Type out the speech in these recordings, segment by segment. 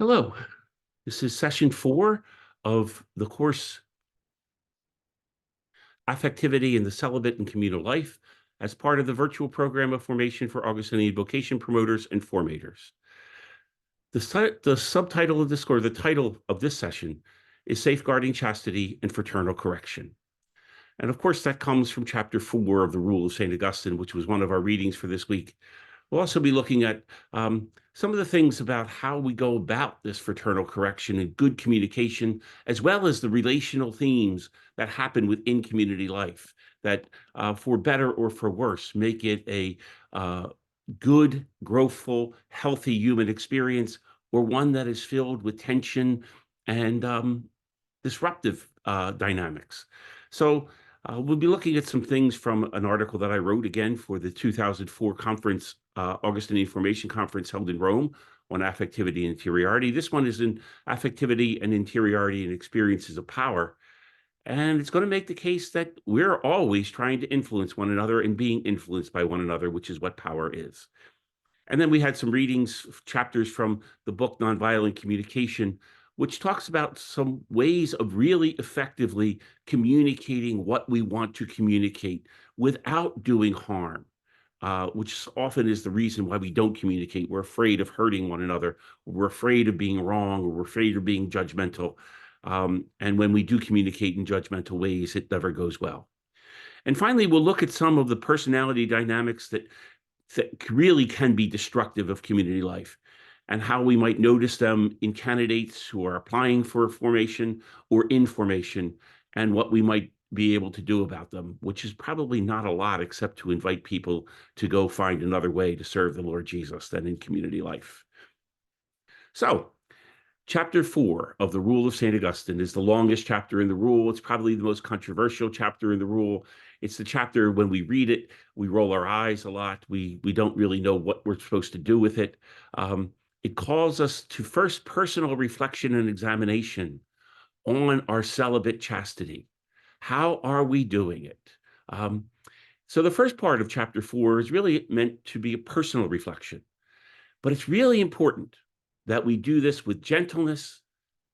Hello, this is session 4 of the course Affectivity in the Celibate and Communal Life as part of the virtual program of formation for Augustinian vocation promoters and formators. The subtitle of this, or the title of this session, is Safeguarding Chastity and Fraternal Correction. And of course, that comes from chapter 4 of the Rule of St. Augustine, which was one of our readings for this week. We'll also be looking at some of the things about how we go about this fraternal correction and good communication, as well as the relational themes that happen within community life that, for better or for worse, make it a good, growthful, healthy human experience, or one that is filled with tension and disruptive dynamics. So we'll be looking at some things from an article that I wrote again for the 2004 conference, Augustinian Formation Conference held in Rome on affectivity and interiority. This one is in affectivity and interiority and experiences of power. And it's going to make the case that we're always trying to influence one another and being influenced by one another, which is what power is. And then we had some readings, chapters from the book Nonviolent Communication, which talks about some ways of really effectively communicating what we want to communicate without doing harm, which often is the reason why we don't communicate. We're afraid of hurting one another. We're afraid of being wrong, or we're afraid of being judgmental. And when we do communicate in judgmental ways, it never goes well. And finally, we'll look at some of the personality dynamics that really can be destructive of community life, and how we might notice them in candidates who are applying for formation or in formation, and what we might be able to do about them, which is probably not a lot, except to invite people to go find another way to serve the Lord Jesus than in community life. So, chapter 4 of the Rule of St. Augustine is the longest chapter in the Rule. It's probably the most controversial chapter in the Rule. It's the chapter, when we read it, we roll our eyes a lot. We don't really know what we're supposed to do with it. It calls us to first personal reflection and examination on our celibate chastity. How are we doing it? So the first part of chapter 4 is really meant to be a personal reflection, but it's really important that we do this with gentleness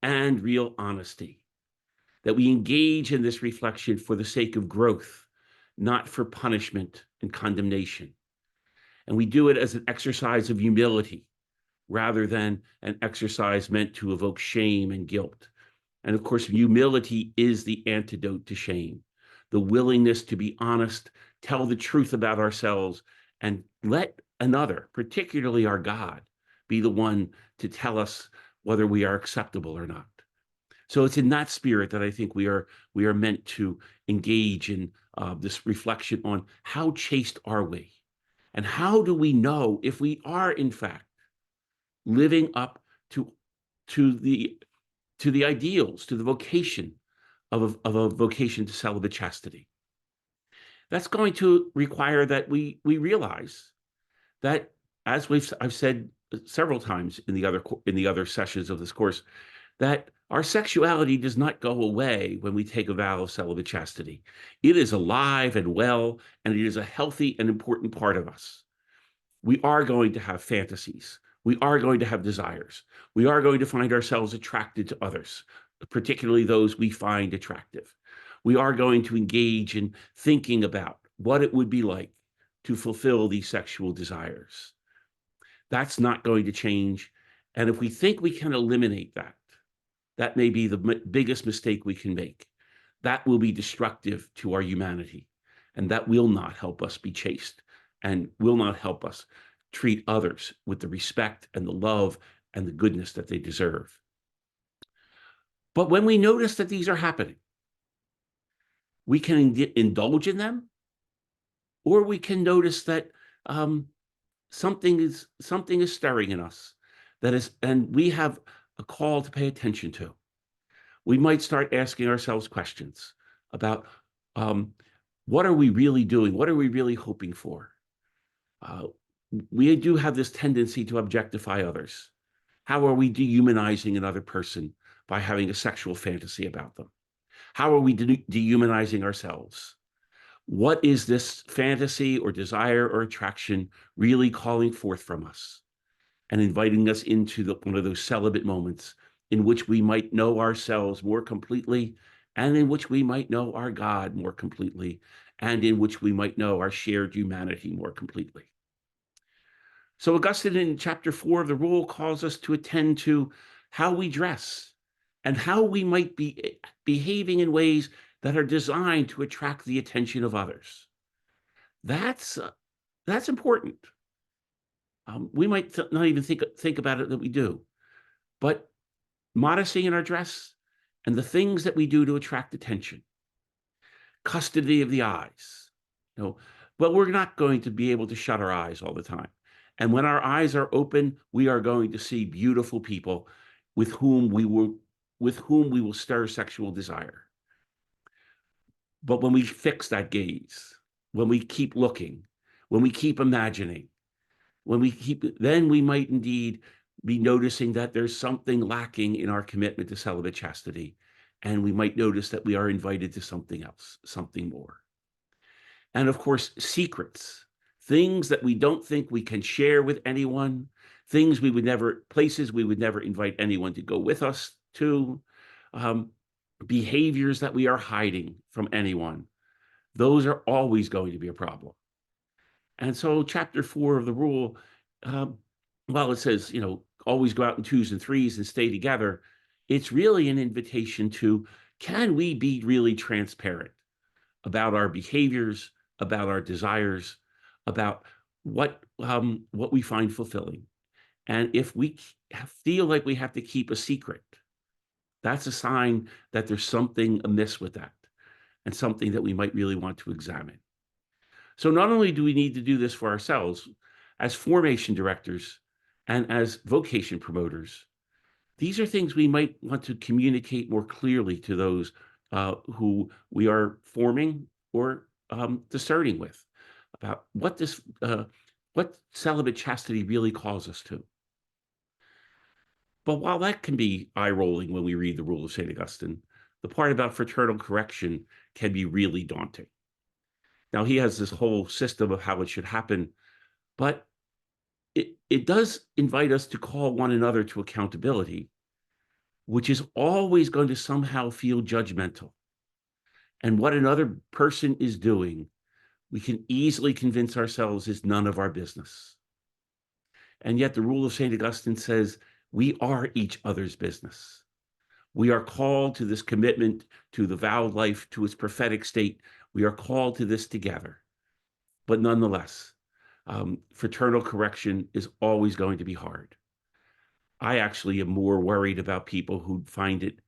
and real honesty, that we engage in this reflection for the sake of growth, not for punishment and condemnation. And we do it as an exercise of humility rather than an exercise meant to evoke shame and guilt. And of course, humility is the antidote to shame, the willingness to be honest, tell the truth about ourselves, and let another, particularly our God, be the one to tell us whether we are acceptable or not. So it's in that spirit that I think we are meant to engage in this reflection on how chaste are we, and how do we know if we are in fact living up to the ideals, to the vocation of a vocation to celibate chastity. That's going to require that we realize that, as I've said several times in the other sessions of this course, that our sexuality does not go away when we take a vow of celibate chastity. It is alive and well, and it is a healthy and important part of us. We are going to have fantasies. We are going to have desires. We are going to find ourselves attracted to others, particularly those we find attractive. We are going to engage in thinking about what it would be like to fulfill these sexual desires. That's not going to change. And if we think we can eliminate that, that may be the biggest mistake we can make. That will be destructive to our humanity, and that will not help us be chaste, and will not help us treat others with the respect and the love and the goodness that they deserve. But when we notice that these are happening, we can indulge in them, or we can notice that something is stirring in us, and we have a call to pay attention to. We might start asking ourselves questions about what are we really doing? What are we really hoping for? We do have this tendency to objectify others. How are we dehumanizing another person by having a sexual fantasy about them? How are we dehumanizing ourselves? What is this fantasy or desire or attraction really calling forth from us? and inviting us into one of those celibate moments in which we might know ourselves more completely, and in which we might know our God more completely, and in which we might know our shared humanity more completely. So Augustine in chapter 4 of the Rule calls us to attend to how we dress and how we might be behaving in ways that are designed to attract the attention of others. That's important. We might not even think about it that we do, but modesty in our dress and the things that we do to attract attention, custody of the eyes. But we're not going to be able to shut our eyes all the time. And when our eyes are open, we are going to see beautiful people with whom we will stir sexual desire. But when we fix that gaze, when we keep looking, when we keep imagining, then we might indeed be noticing that there's something lacking in our commitment to celibate chastity. And we might notice that we are invited to something else, something more. And of course, secrets, things that we don't think we can share with anyone, places we would never invite anyone to go with us to, behaviors that we are hiding from anyone. Those are always going to be a problem. And so chapter 4 of the Rule, while it says, always go out in twos and threes and stay together, it's really an invitation to, can we be really transparent about our behaviors, about our desires, about what we find fulfilling? And if we feel like we have to keep a secret, that's a sign that there's something amiss with that and something that we might really want to examine. So not only do we need to do this for ourselves, as formation directors and as vocation promoters, these are things we might want to communicate more clearly to those who we are forming or discerning with about what celibate chastity really calls us to. But while that can be eye-rolling when we read the Rule of St. Augustine, the part about fraternal correction can be really daunting. Now, he has this whole system of how it should happen, but it does invite us to call one another to accountability, which is always going to somehow feel judgmental. And what another person is doing, we can easily convince ourselves is none of our business. And yet the Rule of St. Augustine says we are each other's business. We are called to this commitment to the vowed life, to its prophetic state. We are called to this together. But nonetheless, fraternal correction is always going to be hard. I actually am more worried about people who find it,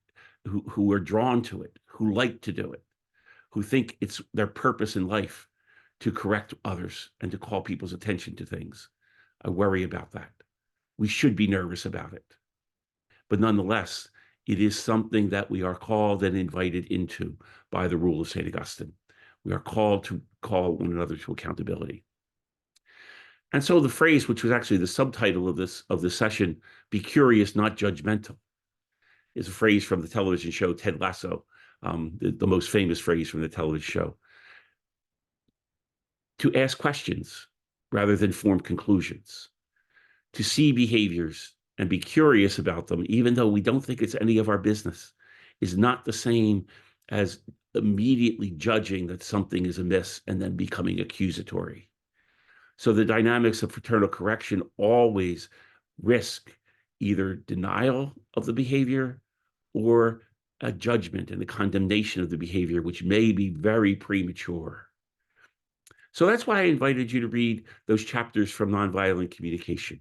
who are drawn to it, who like to do it, who think it's their purpose in life to correct others and to call people's attention to things. I worry about that. We should be nervous about it. But nonetheless, it is something that we are called and invited into by the Rule of St. Augustine. We are called to call one another to accountability. And so the phrase, which was actually the subtitle of this session, "Be curious, not judgmental," is a phrase from the television show Ted Lasso, the most famous phrase from the television show. To ask questions rather than form conclusions, to see behaviors and be curious about them, even though we don't think it's any of our business, is not the same as immediately judging that something is amiss and then becoming accusatory. So the dynamics of fraternal correction always risk either denial of the behavior or a judgment and a condemnation of the behavior, which may be very premature. So that's why I invited you to read those chapters from Nonviolent Communication.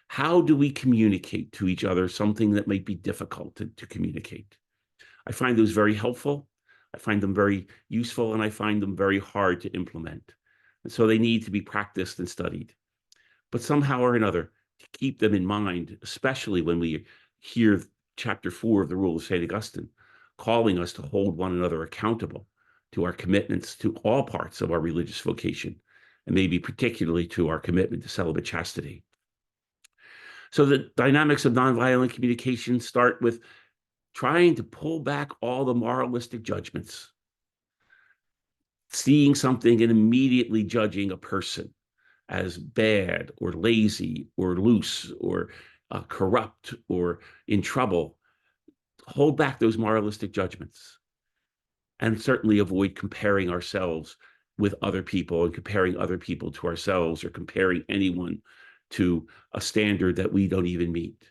How do we communicate to each other something that might be difficult to communicate? I find those very helpful. I find them very useful, and I find them very hard to implement. And so they need to be practiced and studied. But somehow or another, to keep them in mind, especially when we hear chapter 4 of the Rule of St. Augustine, calling us to hold one another accountable to our commitments to all parts of our religious vocation, and maybe particularly to our commitment to celibate chastity. So the dynamics of nonviolent communication start with trying to pull back all the moralistic judgments, seeing something and immediately judging a person, as bad or lazy or loose or corrupt or in trouble, hold back those moralistic judgments and certainly avoid comparing ourselves with other people and comparing other people to ourselves or comparing anyone to a standard that we don't even meet.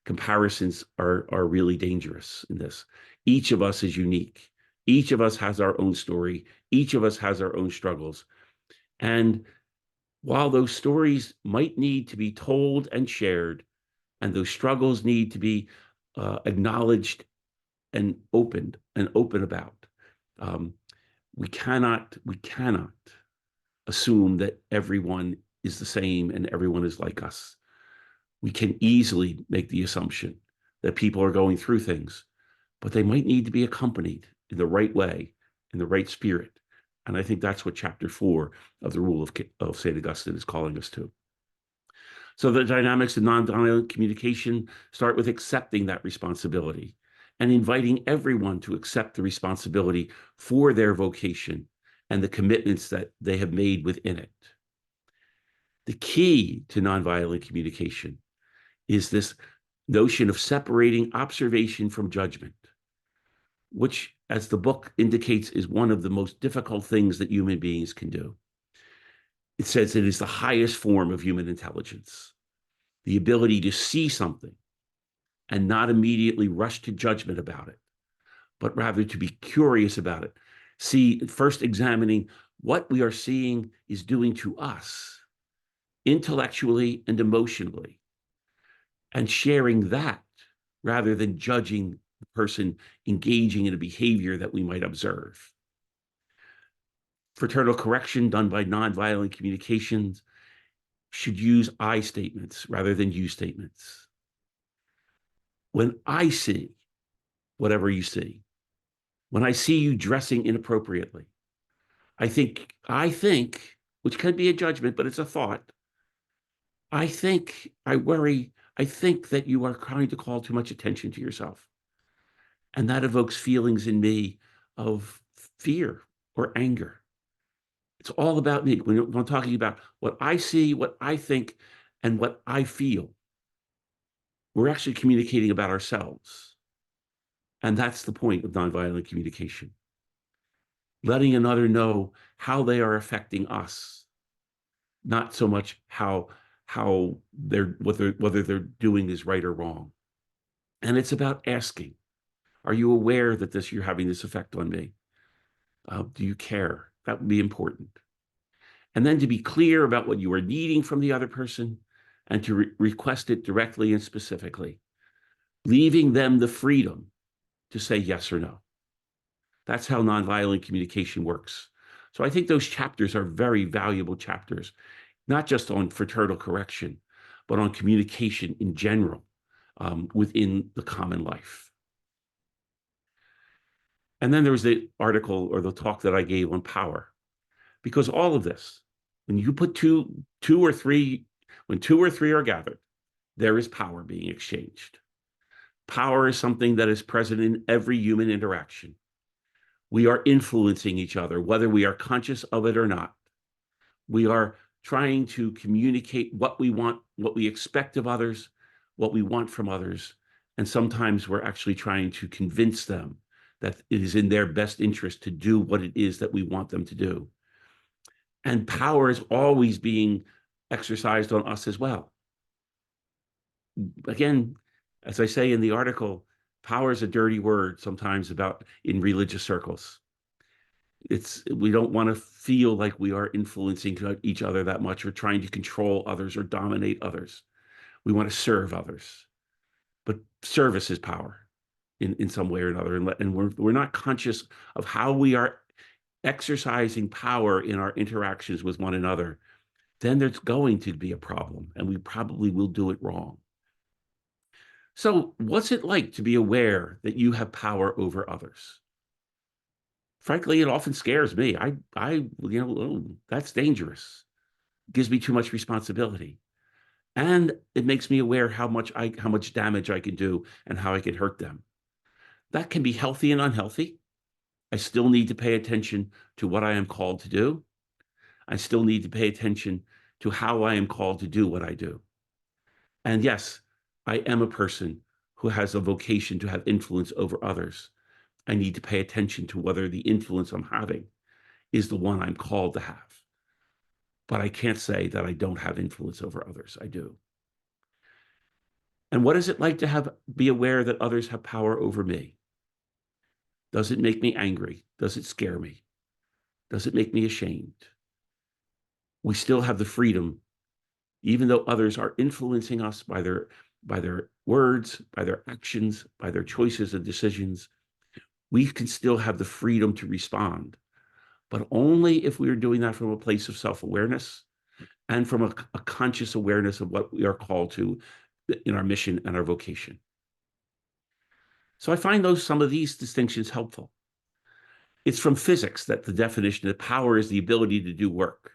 Comparisons are really dangerous in this. Each of us is unique. Each of us has our own story. Each of us has our own struggles. And while those stories might need to be told and shared, and those struggles need to be acknowledged and open about, um, we cannot assume that everyone is the same and everyone is like us. We can easily make the assumption that people are going through things, but they might need to be accompanied in the right way, in the right spirit. And I think that's what chapter 4 of the Rule of St. Augustine is calling us to. So the dynamics of nonviolent communication start with accepting that responsibility and inviting everyone to accept the responsibility for their vocation and the commitments that they have made within it. The key to nonviolent communication is this notion of separating observation from judgment, which, as the book indicates, is one of the most difficult things that human beings can do. It says it is the highest form of human intelligence, the ability to see something and not immediately rush to judgment about it, but rather to be curious about it. See, first examining what we are seeing is doing to us intellectually and emotionally, and sharing that rather than judging the person engaging in a behavior that we might observe. Fraternal correction done by nonviolent communications should use I statements rather than you statements. When I see whatever you see, when I see you dressing inappropriately, I think, which can be a judgment, but it's a thought. I worry, I think that you are trying to call too much attention to yourself. And that evokes feelings in me of fear or anger. It's all about me. When I'm talking about what I see, what I think, and what I feel, we're actually communicating about ourselves. And that's the point of nonviolent communication. Letting another know how they are affecting us, not so much whether they're doing is right or wrong. And it's about asking, are you aware that you're having this effect on me? Do you care? That would be important. And then to be clear about what you are needing from the other person and to request it directly and specifically, leaving them the freedom to say yes or no. That's how nonviolent communication works. So I think those chapters are very valuable chapters, not just on fraternal correction, but on communication in general within the common life. And then there was the article or the talk that I gave on power, because all of this, when you put two or three are gathered, there is power being exchanged. Power is something that is present in every human interaction. We are influencing each other, whether we are conscious of it or not. We are trying to communicate what we want, what we expect of others, what we want from others. And sometimes we're actually trying to convince them that it is in their best interest to do what it is that we want them to do. And power is always being exercised on us as well. Again, as I say in the article, power is a dirty word sometimes in religious circles. We don't want to feel like we are influencing each other that much or trying to control others or dominate others. We want to serve others. But service is power in some way or another. And we're not conscious of how we are exercising power in our interactions with one another, then there's going to be a problem, and we probably will do it wrong. So what's it like to be aware that you have power over others? Frankly, it often scares me. That's dangerous. It gives me too much responsibility. And it makes me aware how much damage I can do and how I can hurt them. That can be healthy and unhealthy. I still need to pay attention to what I am called to do. I still need to pay attention to how I am called to do what I do. And yes, I am a person who has a vocation to have influence over others. I need to pay attention to whether the influence I'm having is the one I'm called to have. But I can't say that I don't have influence over others. I do. And what is it like to be aware that others have power over me? Does it make me angry? Does it scare me? Does it make me ashamed? We still have the freedom, even though others are influencing us by their words, by their actions, by their choices and decisions. We can still have the freedom to respond, but only if we are doing that from a place of self-awareness and from a conscious awareness of what we are called to in our mission and our vocation. So I find some of these distinctions helpful. It's from physics that the definition that power is the ability to do work.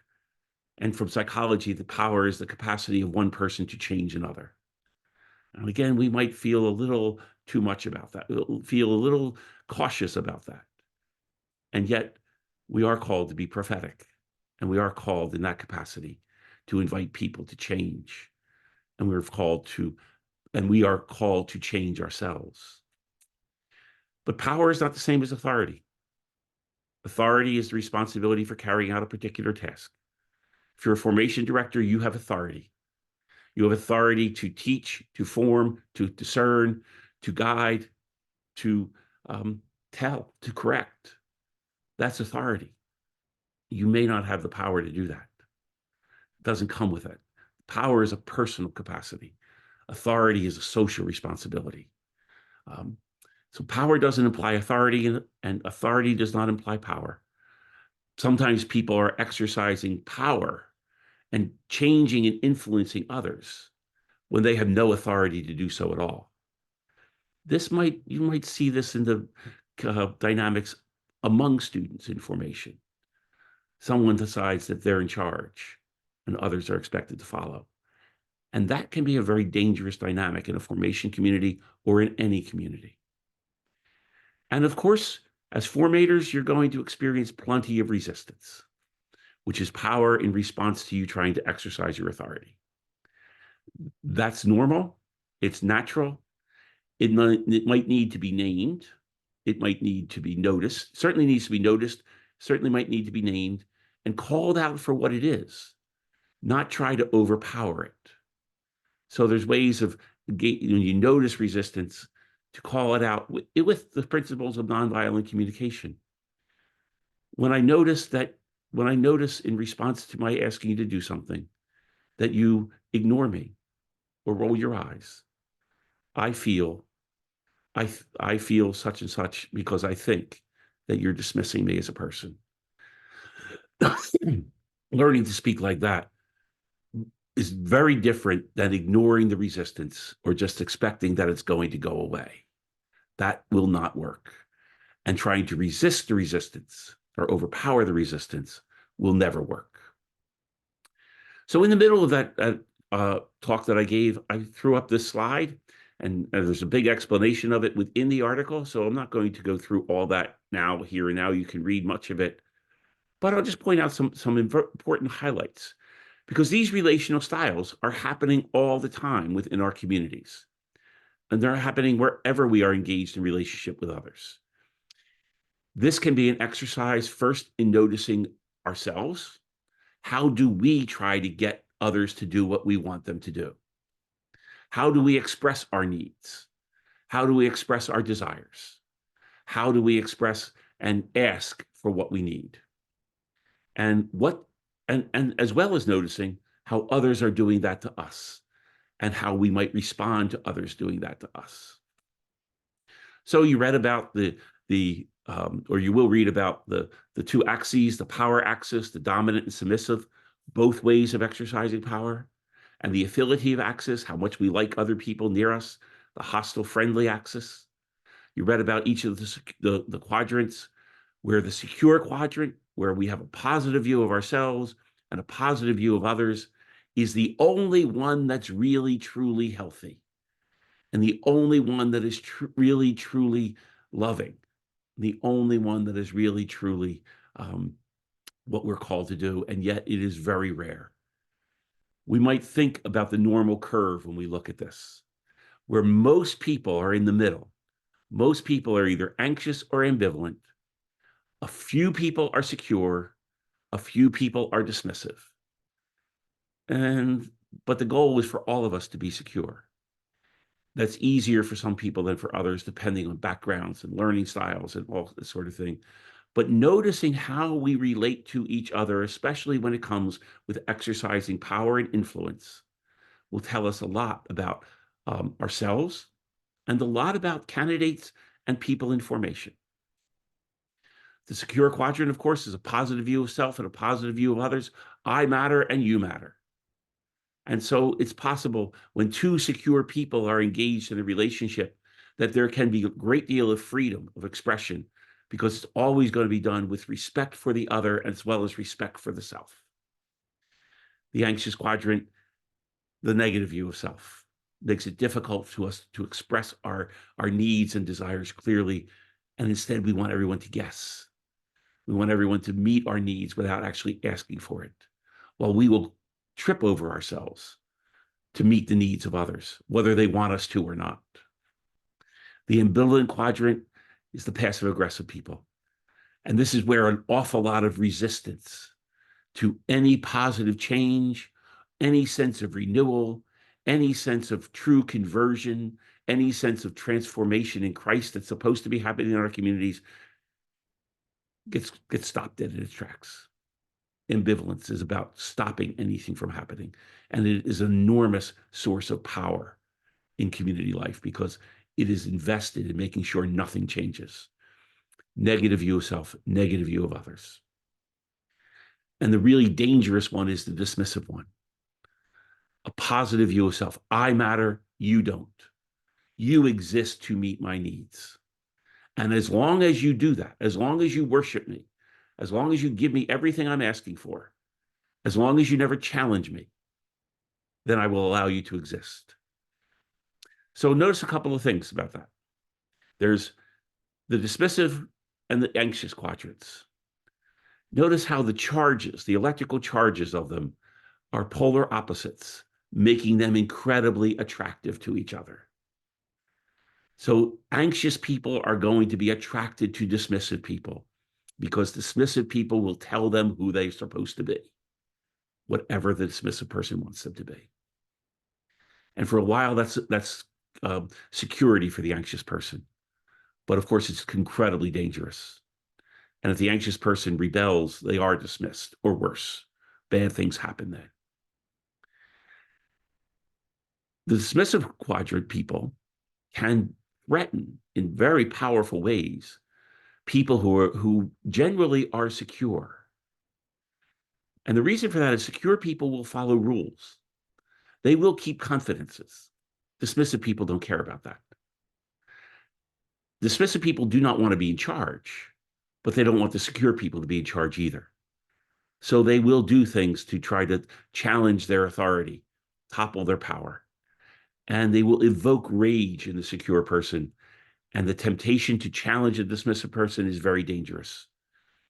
And from psychology, the power is the capacity of one person to change another. And again, we might feel a little too much about that. We'll feel a little cautious about that. And yet we are called to be prophetic. And we are called in that capacity to invite people to change. And we are called to change ourselves. But power is not the same as authority. Authority is the responsibility for carrying out a particular task. If you're a formation director, you have authority. You have authority to teach, to form, to discern, to guide, to tell, to correct. That's authority. You may not have the power to do that. It doesn't come with it. Power is a personal capacity. Authority is a social responsibility. So power doesn't imply authority, and authority does not imply power. Sometimes people are exercising power and changing and influencing others when they have no authority to do so at all. You might see this in the dynamics among students in formation. Someone decides that they're in charge and others are expected to follow. And that can be a very dangerous dynamic in a formation community or in any community. And of course, as formators, you're going to experience plenty of resistance, which is power in response to you trying to exercise your authority. That's normal. It's natural. It might need to be named. It might need to be noticed. Certainly needs to be noticed. Certainly might need to be named and called out for what it is, not try to overpower it. So there's ways of, when you notice resistance, to call it out with the principles of nonviolent communication. When I notice in response to my asking you to do something, that you ignore me or roll your eyes, I feel such and such because I think that you're dismissing me as a person. Learning to speak like that is very different than ignoring the resistance or just expecting that it's going to go away. That will not work. And trying to resist the resistance or overpower the resistance will never work. So in the middle of that talk that I gave, I threw up this slide, and there's a big explanation of it within the article. So I'm not going to go through all that now, here and now. You can read much of it, but I'll just point out some important highlights, because these relational styles are happening all the time within our communities, and they're happening wherever we are engaged in relationship with others. This can be an exercise first in noticing ourselves. How do we try to get others to do what we want them to do? How do we express our needs? How do we express our desires? How do we express and ask for what we need? And as well as noticing how others are doing that to us and how we might respond to others doing that to us. So you read about or you will read about the two axes, the power axis, the dominant and submissive, both ways of exercising power, and the affiliative axis, how much we like other people near us, the hostile friendly axis. You read about each of the quadrants, where the secure quadrant, where we have a positive view of ourselves and a positive view of others, is the only one that's really, truly healthy, and the only one that is really, truly loving, the only one that is really, truly what we're called to do, and yet it is very rare. We might think about the normal curve when we look at this, where most people are in the middle. Most people are either anxious or ambivalent. A few people are secure. A few people are dismissive. But the goal is for all of us to be secure. That's easier for some people than for others, depending on backgrounds and learning styles and all this sort of thing. But noticing how we relate to each other, especially when it comes with exercising power and influence, will tell us a lot about ourselves and a lot about candidates and people in formation. The secure quadrant, of course, is a positive view of self and a positive view of others. I matter and you matter. And so it's possible when two secure people are engaged in a relationship that there can be a great deal of freedom of expression, because it's always going to be done with respect for the other as well as respect for the self. The anxious quadrant, the negative view of self, makes it difficult to us to express our needs and desires clearly. And instead, we want everyone to guess. We want everyone to meet our needs without actually asking for it. While we will trip over ourselves to meet the needs of others, whether they want us to or not. The ambivalent quadrant is the passive aggressive people. And this is where an awful lot of resistance to any positive change, any sense of renewal, any sense of true conversion, any sense of transformation in Christ that's supposed to be happening in our communities gets stopped dead in its tracks. Ambivalence is about stopping anything from happening. And it is an enormous source of power in community life because it is invested in making sure nothing changes. Negative view of self, negative view of others. And the really dangerous one is the dismissive one. A positive view of self. I matter, you don't. You exist to meet my needs. And as long as you do that, as long as you worship me, as long as you give me everything I'm asking for, as long as you never challenge me, then I will allow you to exist. So notice a couple of things about that. There's the dismissive and the anxious quadrants. Notice how the charges, the electrical charges of them, are polar opposites, making them incredibly attractive to each other. So anxious people are going to be attracted to dismissive people because dismissive people will tell them who they're supposed to be, whatever the dismissive person wants them to be. And for a while, that's security for the anxious person. But of course, it's incredibly dangerous. And if the anxious person rebels, they are dismissed, or worse, bad things happen then. The dismissive quadrant people can threaten in very powerful ways people who generally are secure. And the reason for that is secure people will follow rules. They will keep confidences. Dismissive people don't care about that. Dismissive people do not want to be in charge, but they don't want the secure people to be in charge either. So they will do things to try to challenge their authority, topple their power. And they will evoke rage in the secure person. And the temptation to challenge a dismissive person is very dangerous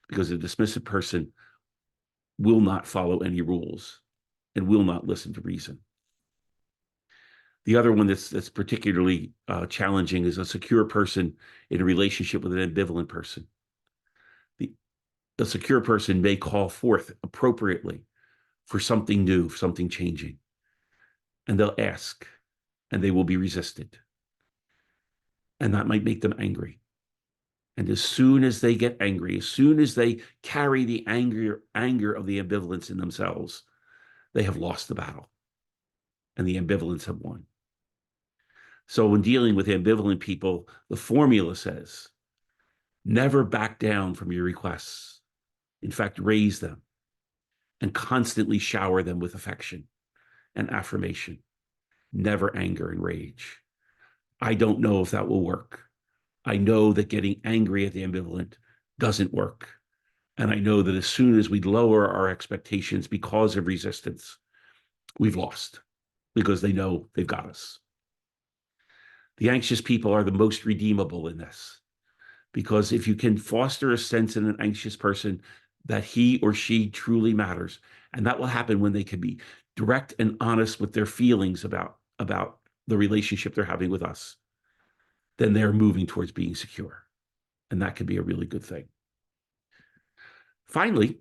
because a dismissive person will not follow any rules and will not listen to reason. The other one that's particularly challenging is a secure person in a relationship with an ambivalent person. The secure person may call forth appropriately for something new, something changing, and they'll ask, and they will be resisted. And that might make them angry. And as soon as they get angry, as soon as they carry the anger of the ambivalence in themselves, they have lost the battle, and the ambivalents have won. So when dealing with ambivalent people, the formula says, never back down from your requests. In fact, raise them and constantly shower them with affection and affirmation, never anger and rage. I don't know if that will work. I know that getting angry at the ambivalent doesn't work. And I know that as soon as we lower our expectations because of resistance, we've lost because they know they've got us. The anxious people are the most redeemable in this, because if you can foster a sense in an anxious person that he or she truly matters, and that will happen when they can be direct and honest with their feelings about the relationship they're having with us, then they're moving towards being secure. And that can be a really good thing. Finally,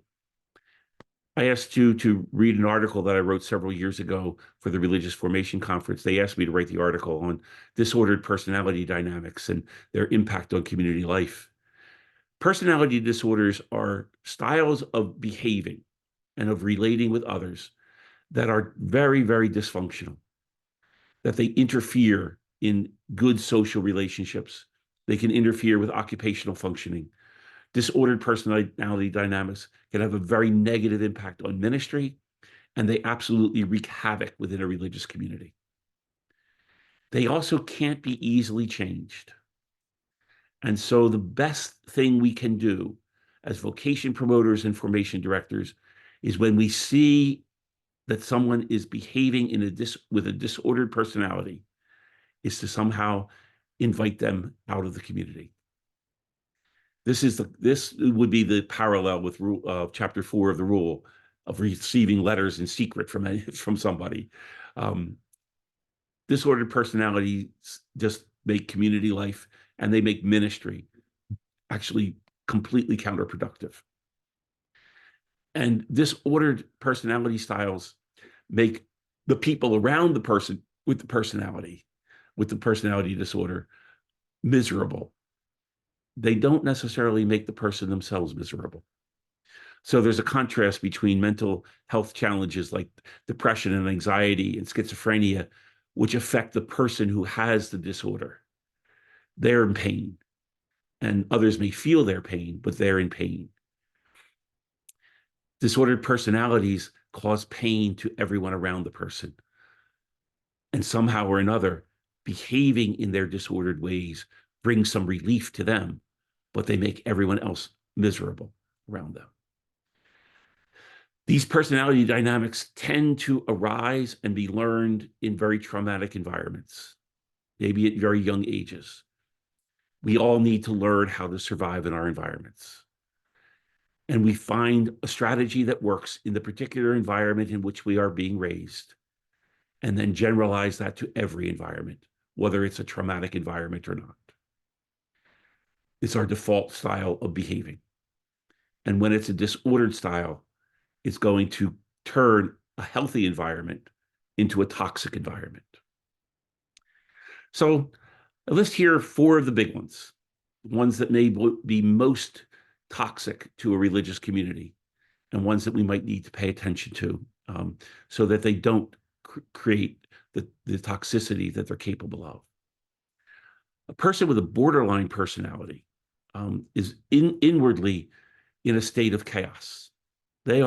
I asked you to read an article that I wrote several years ago for the Religious Formation Conference. They asked me to write the article on disordered personality dynamics and their impact on community life. Personality disorders are styles of behaving and of relating with others that are very, very dysfunctional, that they interfere in good social relationships. They can interfere with occupational functioning. Disordered personality dynamics can have a very negative impact on ministry, and they absolutely wreak havoc within a religious community. They also can't be easily changed. And so the best thing we can do as vocation promoters and formation directors is when we see that someone is behaving with a disordered personality, is to somehow invite them out of the community. This would be the parallel with chapter 4 of the rule of receiving letters in secret from somebody. Disordered personalities just make community life and they make ministry actually completely counterproductive. And disordered personality styles make the people around the person with the personality disorder miserable. They don't necessarily make the person themselves miserable. So there's a contrast between mental health challenges like depression and anxiety and schizophrenia, which affect the person who has the disorder. They're in pain, and others may feel their pain, but they're in pain. Disordered personalities cause pain to everyone around the person. And somehow or another, behaving in their disordered ways brings some relief to them, but they make everyone else miserable around them. These personality dynamics tend to arise and be learned in very traumatic environments, maybe at very young ages. We all need to learn how to survive in our environments. And we find a strategy that works in the particular environment in which we are being raised, and then generalize that to every environment, whether it's a traumatic environment or not. It's our default style of behaving. And when it's a disordered style, it's going to turn a healthy environment into a toxic environment. So I list here 4 of the big ones that may be most toxic to a religious community, and ones that we might need to pay attention to so that they don't create the toxicity that they're capable of. A person with a borderline personality is inwardly in a state of chaos. They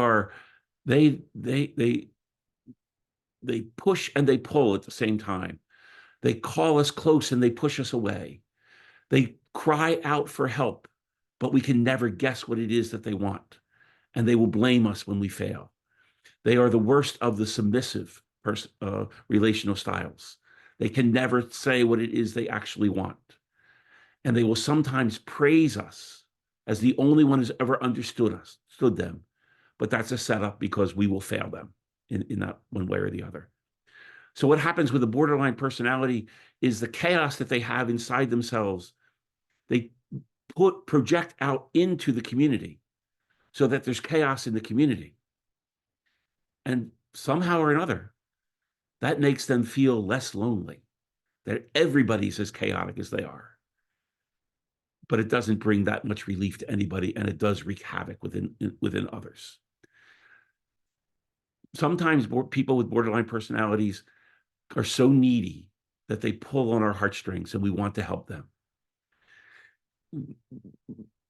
push and they pull at the same time. They call us close and they push us away. They cry out for help, but we can never guess what it is that they want. And they will blame us when we fail. They are the worst of the submissive relational styles. They can never say what it is they actually want. And they will sometimes praise us as the only one who's ever understood them. But that's a setup because we will fail them in that one way or the other. So what happens with a borderline personality is the chaos that they have inside themselves, they project out into the community so that there's chaos in the community. And somehow or another, that makes them feel less lonely, that everybody's as chaotic as they are. But it doesn't bring that much relief to anybody, and it does wreak havoc within others. Sometimes people with borderline personalities are so needy that they pull on our heartstrings and we want to help them.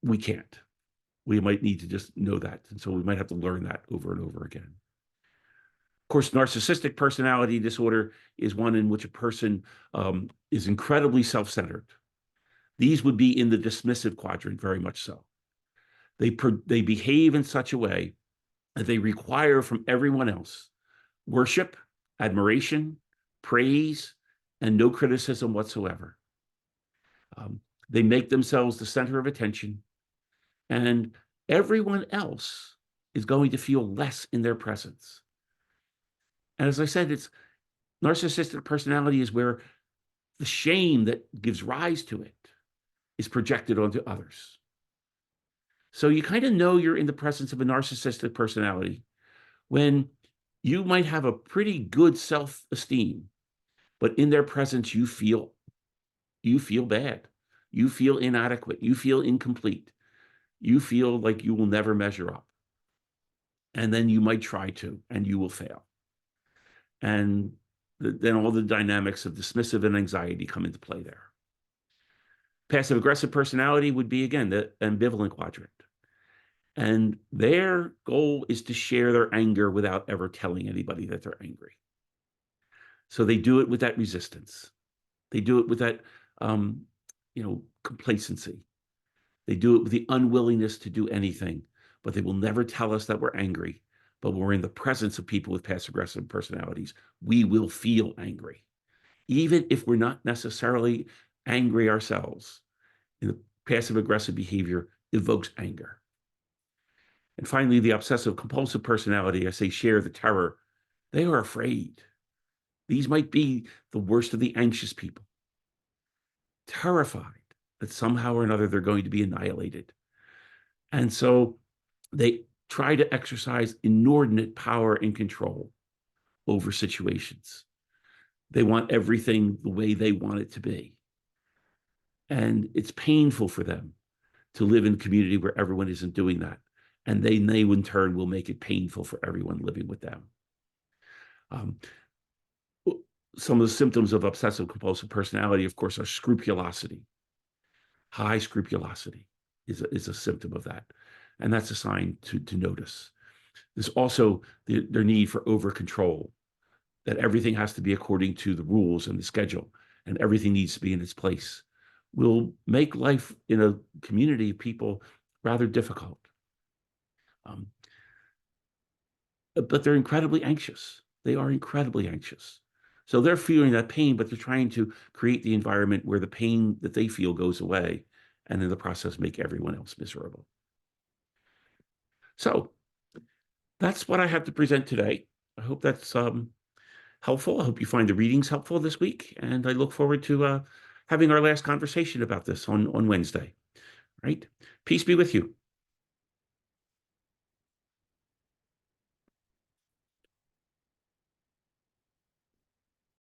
We can't. We might need to just know that. And so we might have to learn that over and over again. Of course, narcissistic personality disorder is one in which a person is incredibly self-centered. These would be in the dismissive quadrant, very much so. They behave in such a way that they require from everyone else worship, admiration, praise, and no criticism whatsoever. They make themselves the center of attention, and everyone else is going to feel less in their presence. And as I said, it's narcissistic personality is where the shame that gives rise to it is projected onto others. So you kind of know you're in the presence of a narcissistic personality when you might have a pretty good self-esteem, but in their presence you feel bad. You feel inadequate. You feel incomplete. You feel like you will never measure up. And then you might try to, and you will fail. And then all the dynamics of dismissive and anxiety come into play there. Passive aggressive personality would be, again, the ambivalent quadrant. And their goal is to share their anger without ever telling anybody that they're angry. So they do it with that resistance. They do it with that, complacency. They do it with the unwillingness to do anything, but they will never tell us that we're angry. But when we're in the presence of people with passive aggressive personalities, we will feel angry, even if we're not necessarily angry ourselves. The passive aggressive behavior evokes anger. And finally, the obsessive compulsive personality, I say, share the terror. They are afraid. These might be the worst of the anxious people, terrified that somehow or another they're going to be annihilated. And so they try to exercise inordinate power and control over situations. They want everything the way they want it to be. And it's painful for them to live in a community where everyone isn't doing that. And they in turn will make it painful for everyone living with them. Some of the symptoms of obsessive compulsive personality, of course, are scrupulosity. High scrupulosity is a symptom of that. And that's a sign to notice. There's also their need for over control, that everything has to be according to the rules and the schedule, and everything needs to be in its place. Will make life in a community of people rather difficult. But they're incredibly anxious. They are incredibly anxious. So they're feeling that pain, but they're trying to create the environment where the pain that they feel goes away, and in the process make everyone else miserable. So that's what I have to present today. I hope that's helpful. I hope you find the readings helpful this week, and I look forward to having our last conversation about this on Wednesday. Right? Peace be with you.